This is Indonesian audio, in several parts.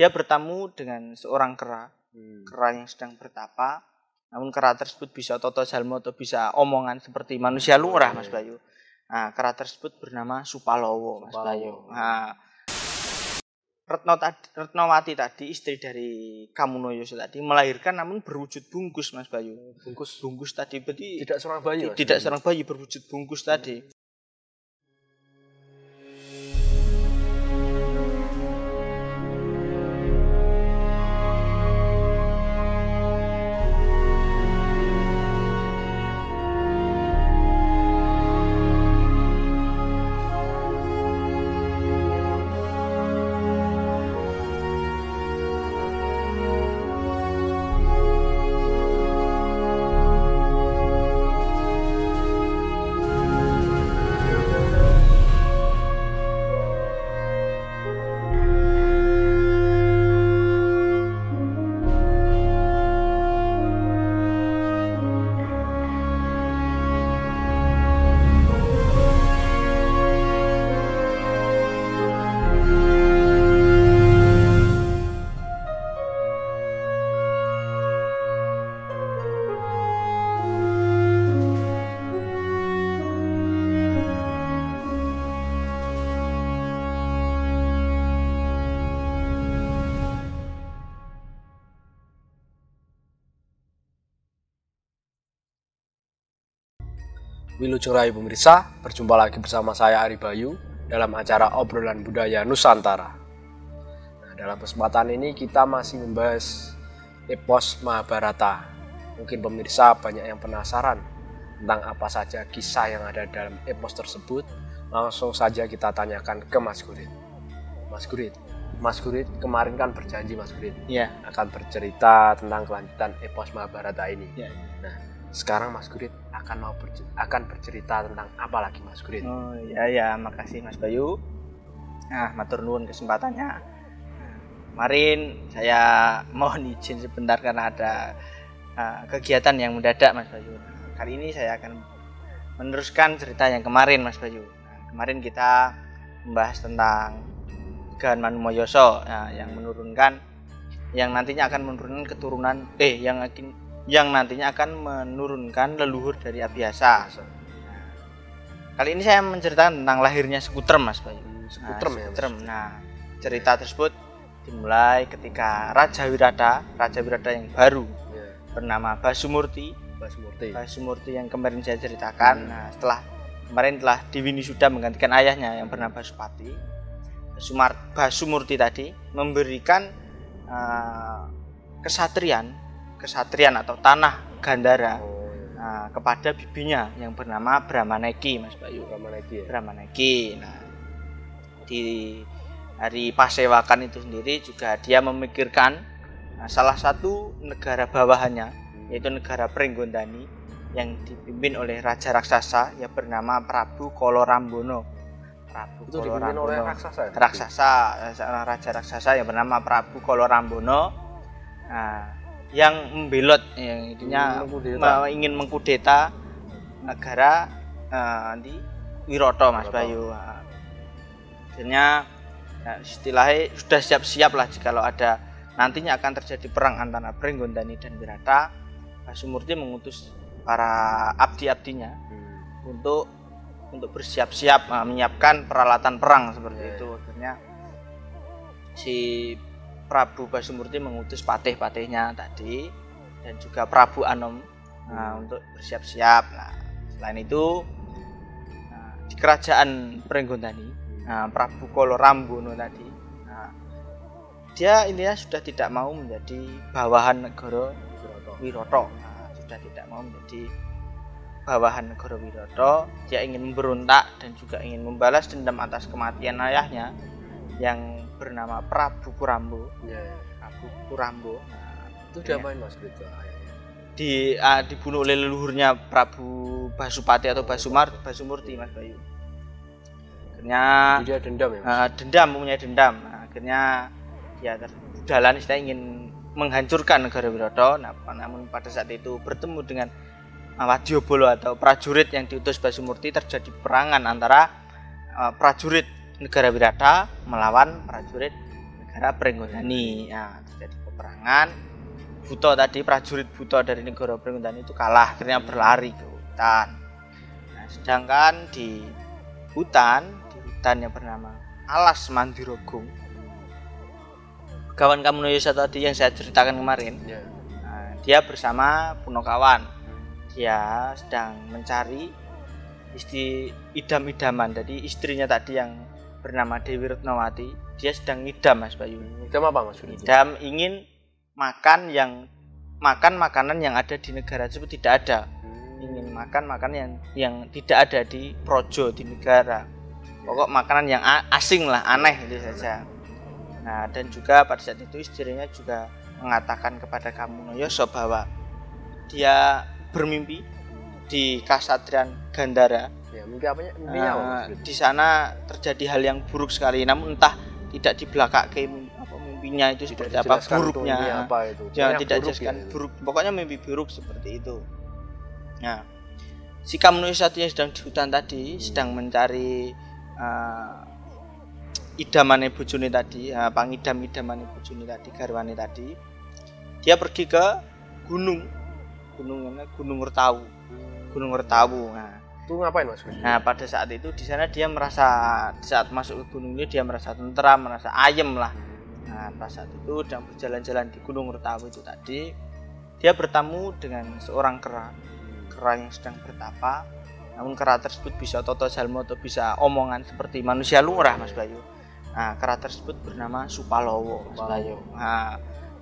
dia bertamu dengan seorang kera, kera yang sedang bertapa. Namun kera tersebut bisa toto jalmo atau bisa omongan seperti manusia lumrah, Mas Bayu. Nah, kera tersebut bernama Supalowo, Mas Bayu. Nah, Retnowati tadi, istri dari Kamunoyoso tadi, melahirkan namun berwujud bungkus, Mas Bayu. Bungkus tadi berarti tidak seorang bayi. Tidak seorang bayi berwujud bungkus tadi. Wilujeng Rayu pemirsa, berjumpa lagi bersama saya Ari Bayu dalam acara Obrolan Budaya Nusantara. Nah, dalam kesempatan ini kita masih membahas epos Mahabharata. Mungkin pemirsa banyak yang penasaran tentang apa saja kisah yang ada dalam epos tersebut. Langsung saja kita tanyakan ke Mas Gurit. Mas Gurit kemarin kan berjanji Mas Gurit akan bercerita tentang kelanjutan epos Mahabharata ini. Nah, sekarang Mas Gurit akan bercerita tentang apa lagi Mas Gurit? Oh iya, makasih Mas Bayu. Nah, matur nuwun kesempatannya. Kemarin saya mohon izin sebentar karena ada kegiatan yang mendadak Mas Bayu. Kali ini saya akan meneruskan cerita yang kemarin Mas Bayu. Kemarin kita membahas tentang Gahan Manumoyoso yang nantinya akan menurunkan keturunan yang nantinya akan menurunkan leluhur dari Abhyasa. Kali ini saya menceritakan tentang lahirnya Sekutrem Mas Bayu. Sekutrem. Nah, cerita tersebut dimulai ketika Raja Wirata yang baru bernama Basumurti yang kemarin saya ceritakan. Nah, kemarin telah Diwinisuda menggantikan ayahnya yang bernama Basupati. Basumurti tadi memberikan kesatrian atau tanah Gandhara kepada bibinya yang bernama Brahmaneki Mas Bayu. Brahmaneki. Nah, di hari Pasewakan itu sendiri juga dia memikirkan salah satu negara bawahannya, yaitu negara Pringgondani yang dipimpin oleh raja raksasa yang bernama Prabu Kolorambono. Dipimpin oleh seorang raja raksasa yang bernama Prabu Kolorambono. Yang membelot, yang intinya ingin mengkudeta negara di Wiroto Mas Bayu. Akhirnya istilahnya sudah siap-siap lah jikalau ada nantinya akan terjadi perang antara Pringgondani dan Wirata. Basumurti mengutus para abdi-abdinya untuk bersiap-siap menyiapkan peralatan perang seperti itu. Akhirnya si Prabu Basumurti mengutus patih-patihnya tadi dan juga Prabu Anom untuk bersiap-siap. Nah, selain itu di kerajaan Pringgondani, Prabu Kolorambono tadi, dia intinya sudah tidak mau menjadi bawahan negara Wiroto. Sudah tidak mau menjadi bawahan negara Wiroto. Dia ingin memberontak dan juga ingin membalas dendam atas kematian ayahnya yang bernama Prabu Kurambo. Prabu Kurambo. Itu diapain Mas Gurit? Dibunuh oleh leluhurnya Prabu Basupati atau Basumurti Mas Bayu. Akhirnya dia dendam ya? Mempunyai dendam. Nah, akhirnya dia terdalan ingin menghancurkan negara Wiroto. Namun pada saat itu bertemu dengan Wadyabala atau prajurit yang diutus Basumurti, terjadi perangan antara prajurit negara Wirata melawan prajurit negara Pringgondani. Nah, terjadi peperangan. Buto tadi, prajurit Buto dari negara Pringgondani itu kalah, akhirnya berlari ke hutan. Nah, sedangkan di hutan yang bernama Alas Mandirogung, kawan Kamunoyoso tadi yang saya ceritakan kemarin, nah, dia bersama Punokawan, dia sedang mencari idam-idaman. Jadi istrinya tadi yang bernama Dewi Retnawati, dia sedang ngidam, Mas Bayu. Ngidam apa Mas? Ngidam ingin makan makanan yang ada di negara tersebut tidak ada. Ingin makan makanan yang tidak ada di projo, di negara. Pokok makanan yang asing lah, aneh itu saja. Nah, dan juga pada saat itu istrinya juga mengatakan kepada Kamunoyoso bahwa dia bermimpi di Kasatriyan Gandhara. Ya, mimpi apanya? Mimpinya apa? Di sana terjadi hal yang buruk sekali, namun entah tidak dibelakangke mimpinya itu seperti apa, buruknya apa itu. Jangan tidak jelaskan buruk. Pokoknya mimpi buruk seperti itu. Nah, si Kamunoyoso yang sedang di hutan tadi sedang mencari idamane bojone tadi, pangidam-idamane bojone tadi, garwane tadi. Dia pergi ke gunung Wertawu. Gunung Wertawu. Nah, itu ngapain Mas? Nah, pada saat itu di sana dia merasa, saat masuk ke gunung ini dia merasa tentram, merasa ayem lah. Nah, pada saat itu sedang berjalan-jalan di Gunung Wertawu itu tadi, dia bertemu dengan seorang kera yang sedang bertapa. Namun kera tersebut bisa toto jalmo atau bisa omongan seperti manusia lumrah, Mas Bayu. Nah, kera tersebut bernama Supalowo, Mas Bayu. Nah,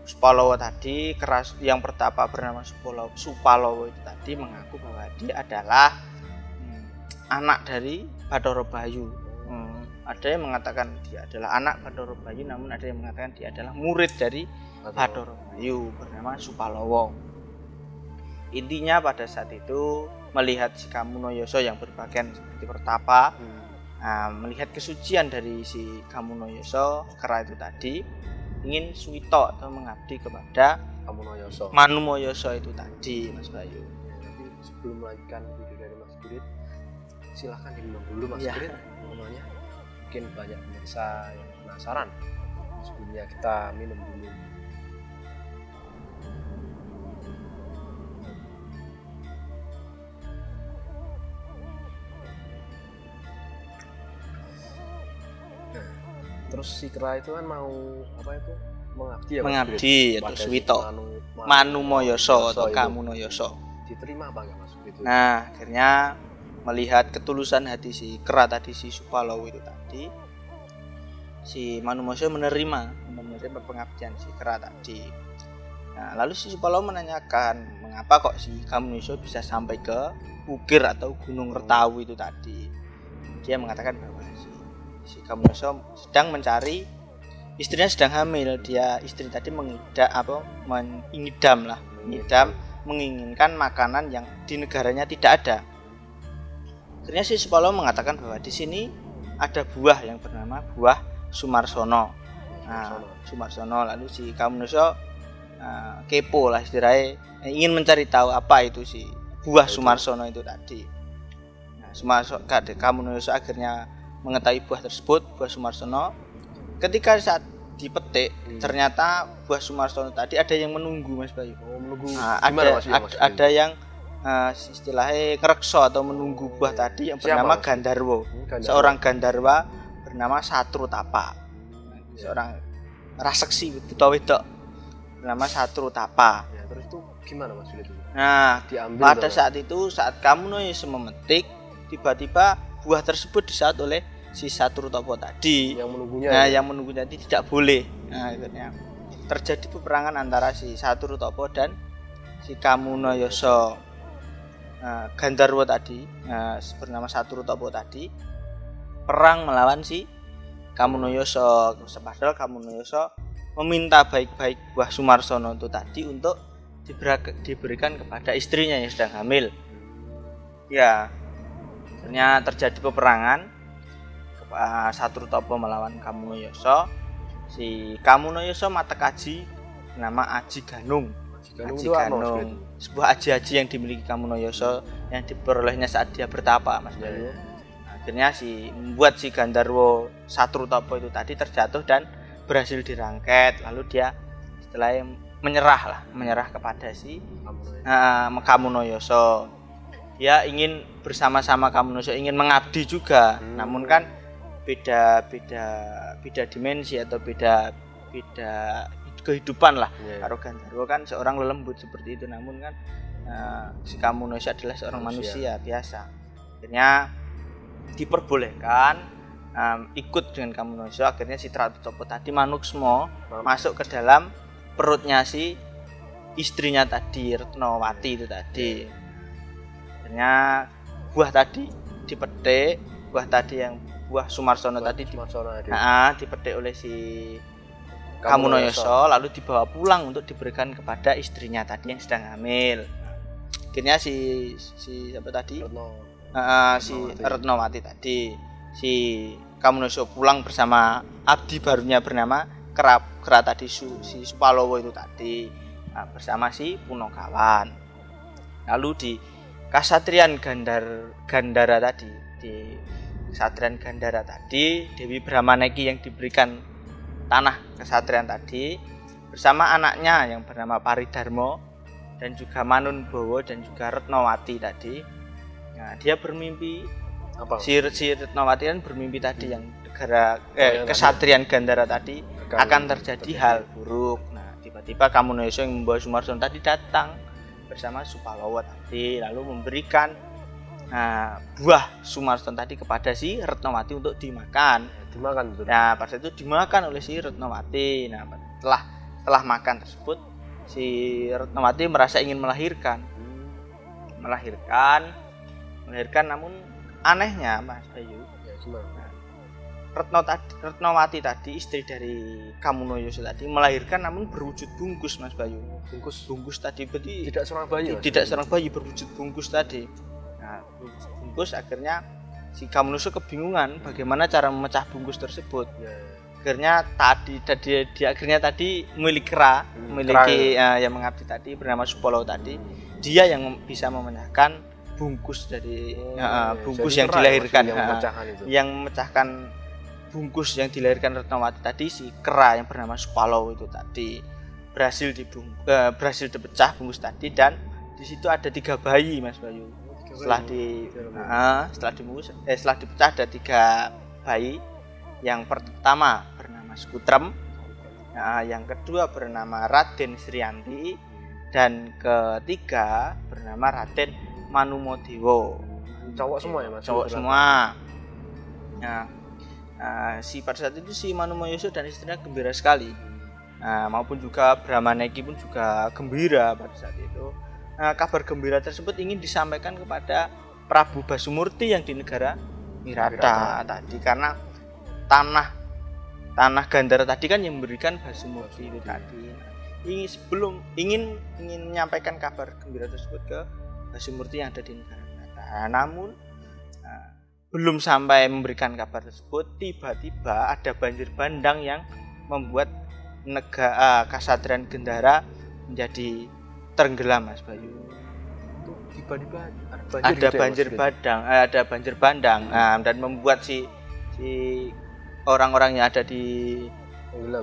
Supalowo tadi, kera yang bertapa bernama Supalowo itu tadi mengaku bahwa dia adalah anak dari Bathara Bayu. Ada yang mengatakan dia adalah anak Bathara Bayu, namun ada yang mengatakan dia adalah murid dari Bathara Bayu bernama Supalowo. Intinya pada saat itu melihat si Kamunoyoso yang berpakaian seperti bertapa, melihat kesucian dari si Kamunoyoso, kera itu tadi ingin suwito atau mengabdi kepada Manumoyoso itu tadi, Mas Bayu. Tapi sebelum melanjutkan video dari Mas Gurit, silahkan diminum dulu Mas Gurit, namanya. Mungkin banyak pemirsa yang penasaran. Sebelumnya kita minum dulu. Terus si kera itu kan mau apa itu? Mengabdi atau suwito. Manumoyoso atau Kamunoyoso. Diterima apa enggak Mas itu? Nah, akhirnya melihat ketulusan hati si kera tadi, si Supalowo itu tadi, si Manumoyoso menerima pengabdian si kera tadi. Nah, lalu si Supalowo menanyakan mengapa kok si Kamunoyoso bisa sampai ke bukir atau Gunung Wertawu itu tadi. Dia mengatakan bahwa si Kamunoyoso sedang mencari, istrinya sedang hamil. Dia istri tadi mengidam, menginginkan makanan yang di negaranya tidak ada. Akhirnya si Supalowo mengatakan bahwa di sini ada buah yang bernama buah Sumarsono. Nah, Sumarsono. Lalu si Kamunoyoso kepo lah istilahnya, ingin mencari tahu apa itu si buah Sumarsono itu tadi. Nah, Kamunoyoso akhirnya mengetahui buah tersebut, buah Sumarsono. Ketika saat dipetik, ternyata buah Sumarsono tadi ada yang menunggu, Mas Bayu. Menunggu. Nah, ada yang istilahnya ngerekso atau menunggu buah tadi yang bernama Gandharwa. Seorang Gandharwa bernama Satrutapa. Seorang raseksi buta wedok bernama Satrutapa. Ya, terus itu gimana Mas itu? Nah, pada saat itu saat Kamunoyoso memetik, tiba-tiba buah tersebut disaut oleh si Satrutapa tadi yang menunggunya. Nah, yang menunggunya tadi tidak boleh. Nah, akhirnya terjadi peperangan antara si Satrutapa dan si Kamunoyoso. Gandharwa tadi, bernama Satrutapa tadi, perang melawan si Kamunoyoso. Padahal Kamunoyoso meminta baik-baik buah Sumarsono itu tadi untuk diberikan kepada istrinya yang sedang hamil. Ya, akhirnya terjadi peperangan. Satrutapa melawan Kamunoyoso. Si Kamunoyoso matek aji nama Aji Ganung. Aji Ganung, sebuah aji-aji yang dimiliki Kamunoyoso yang diperolehnya saat dia bertapa, Mas Bayu. Akhirnya membuat si Gandharwa Satrutapa itu tadi terjatuh dan berhasil dirangket, lalu dia setelah menyerah kepada si Kamunoyoso. Dia ingin bersama-sama Kamunoyoso, ingin mengabdi juga. Namun kan beda dimensi atau beda kehidupan lah. Karo Gandharwa kan seorang lelembut seperti itu, namun kan si Kamunoyoso adalah seorang manusia biasa. Akhirnya diperbolehkan ikut dengan Kamunoyoso. Akhirnya si Tratotapa tadi Manuksma masuk ke dalam perutnya si istrinya tadi, Retnawati itu tadi. Akhirnya buah tadi dipetik, buah Sumarsono tadi dipetik oleh si Kamunoyoso, lalu dibawa pulang untuk diberikan kepada istrinya tadi yang sedang hamil. Akhirnya si siapa tadi? Si Retnawati tadi, si Kamunoyoso pulang bersama abdi barunya bernama Kera tadi, si Supalowo itu tadi, bersama si Punakawan. Lalu di Kasatriyan Gandhara tadi, Dewi Brahmaneki yang diberikan tanah kesatrian tadi bersama anaknya yang bernama Paridarma dan juga Manunbawa dan juga Retnawati tadi. Nah, dia bermimpi si Retnawati kan bermimpi tadi yang negara Kesatriyan Gandhara tadi akan terjadi hal buruk. Nah, tiba-tiba Kamunoyoso yang membawa Sumarsono tadi datang bersama Supalowo tadi, lalu memberikan buah Sumarsono tadi kepada si Retnawati untuk dimakan. Nah, pada saat itu dimakan oleh si Retnawati. Nah, setelah makan tersebut, si Retnawati merasa ingin melahirkan, namun anehnya Mas Bayu, Retnawati tadi istri dari Kamunoyoso tadi melahirkan namun berwujud bungkus, Mas Bayu. Bungkus tadi berarti tidak seorang bayi berwujud bungkus tadi. Nah, bungkus akhirnya si Kamunoyoso kebingungan bagaimana cara memecah bungkus tersebut. Akhirnya tadi memiliki yang mengabdi tadi bernama Supalowo tadi, dia yang bisa memecahkan bungkus dari bungkus yang dilahirkan, yang memecahkan bungkus yang dilahirkan Retnawati tadi, si Kera yang bernama Supalowo itu tadi berhasil dipecah bungkus tadi, dan di situ ada 3 bayi, Mas Bayu. Setelah dipecah ada 3 bayi. Yang pertama bernama Skutrem, yang kedua bernama Raden Srianti, dan ketiga bernama Raden Manumodewo. Cowok semua ya, Mas? Cowok semua. Pada saat itu si Manumoyoso dan istrinya gembira sekali. Maupun juga Brahmaneki pun juga gembira pada saat itu. Kabar gembira tersebut ingin disampaikan kepada Prabu Basumurti yang di negara Wirata tadi, karena tanah Gandhara tadi kan yang memberikan Basumurti itu tadi. Ingin menyampaikan kabar gembira tersebut ke Basumurti yang ada di negara Wirata. Namun belum sampai memberikan kabar tersebut, tiba-tiba ada banjir bandang yang membuat Kasatriyan Gandhara menjadi tenggelam, Mas Bayu. Tiba-tiba ada banjir bandang, dan membuat si orang-orang yang ada di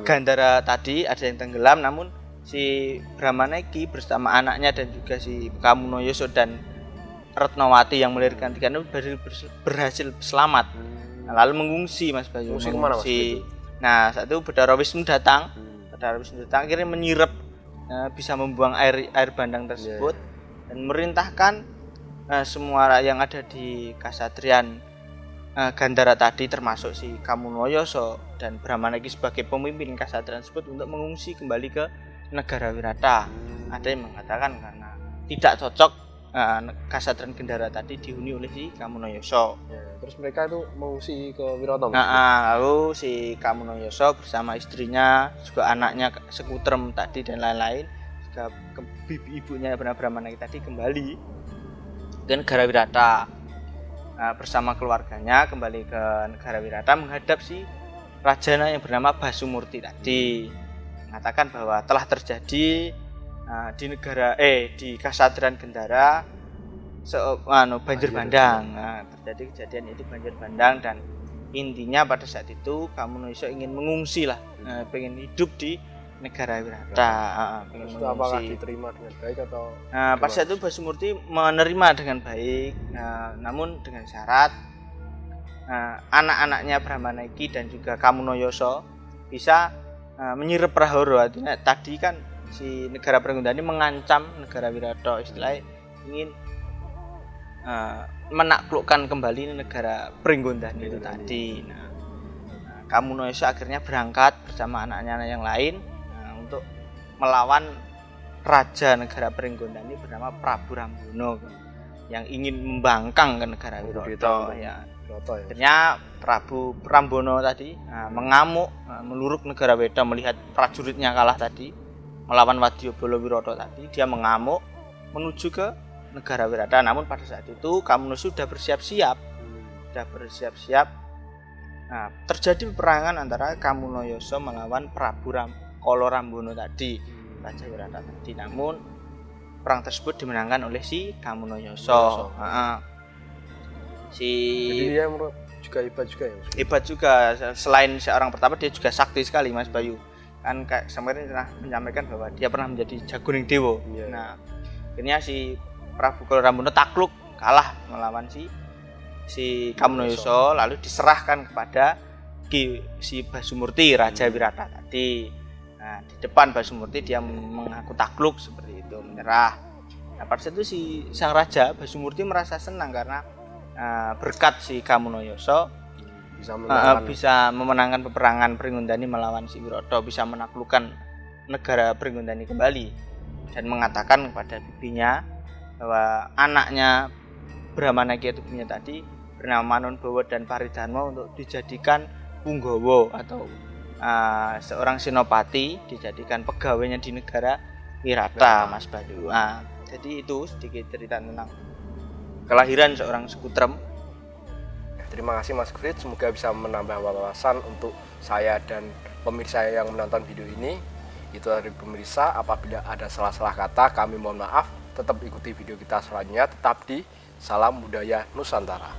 Gandhara tadi ada yang tenggelam, namun si Brahmaneki bersama anaknya dan juga si Kamunoyoso dan Retnawati yang melahirkan 3 anak berhasil selamat. Lalu mengungsi, Mas Bayu. Nah, saat itu Bathara Wisnu datang. Akhirnya menyirep, bisa membuang air bandang tersebut, dan merintahkan semua yang ada di Kasatriyan Gandhara tadi, termasuk si Kamunoyoso dan Brahmaneki sebagai pemimpin Kasatriyan tersebut, untuk mengungsi kembali ke negara Wirata. Ada yang mengatakan karena tidak cocok Kasatriyan Gandhara tadi dihuni oleh si Kamunoyoso. Terus mereka itu mengungsi ke Wirata. Lalu si Kamunoyoso bersama istrinya, juga anaknya Skutrem tadi dan lain-lain, juga ibunya Brahmaneki tadi kembali ke negara Wirata. Bersama keluarganya kembali ke negara Wirata menghadap si rajana yang bernama Basumurti tadi, mengatakan bahwa telah terjadi di Kasatriyan Gandhara banjir bandang. Terjadi kejadian itu banjir bandang, dan Intinya pada saat itu Kamunoyoso ingin mengungsi lah, pengen hidup di negara Wirata. Pengen mengungsi. Apakah diterima dengan baik atau? Pada saat itu Basumurti menerima dengan baik, namun dengan syarat anak-anaknya Brahmana Iki dan juga Kamunoyoso bisa menyirep Prahara. Artinya tadi kan si negara Pringgondani mengancam negara Wirata, istilahnya ingin menaklukkan kembali negara Pringgondani itu tadi. Kamunoyoso akhirnya berangkat bersama anak-anak yang lain untuk melawan raja negara Pringgondani bernama Prabu Rambono yang ingin membangkang ke negara Wirata. Akhirnya Prabu Rambono tadi mengamuk, meluruk negara Weda melihat prajuritnya kalah tadi melawan Wadyabala Wirata tadi. Dia mengamuk menuju ke negara Wirata. Namun pada saat itu Kamunoyoso sudah bersiap-siap. Terjadi peperangan antara Kamunoyoso melawan Prabu Kala Rambono tadi, Raja Wirata tadi. Namun perang tersebut dimenangkan oleh si Kamunoyoso. Jadi dia juga hebat juga ya? Hebat juga. Selain seorang pertapa, dia juga sakti sekali, Mas Bayu. Kan kayak kemarin pernah menyampaikan bahwa dia pernah menjadi jagoning dewa. Nah, akhirnya si Prabu Kala Rambono takluk, kalah melawan si Kamunoyoso, lalu diserahkan kepada si Basumurti, Raja Wirata tadi. Nah, di depan Basumurti dia mengaku takluk seperti itu, menyerah. Nah, pada saat itu si sang raja Basumurti merasa senang karena berkat si Kamunoyoso bisa memenangkan peperangan Pringgondani melawan si Wirata, bisa menaklukkan negara Pringgondani kembali, dan mengatakan kepada bibinya bahwa anaknya Brahmana Ki Tubuhnya tadi bernama Manonbawa dan Paridharma untuk dijadikan punggawa atau seorang senopati, dijadikan pegawainya di negara Wirata, Mas Bayu. Jadi itu sedikit cerita tentang kelahiran seorang Sekutrem. Terima kasih Mas Grit, semoga bisa menambah wawasan untuk saya dan pemirsa yang menonton video ini. Itu dari pemirsa, apabila ada salah-salah kata kami mohon maaf. Tetap ikuti video kita selanjutnya, tetap di Salam Budaya Nusantara.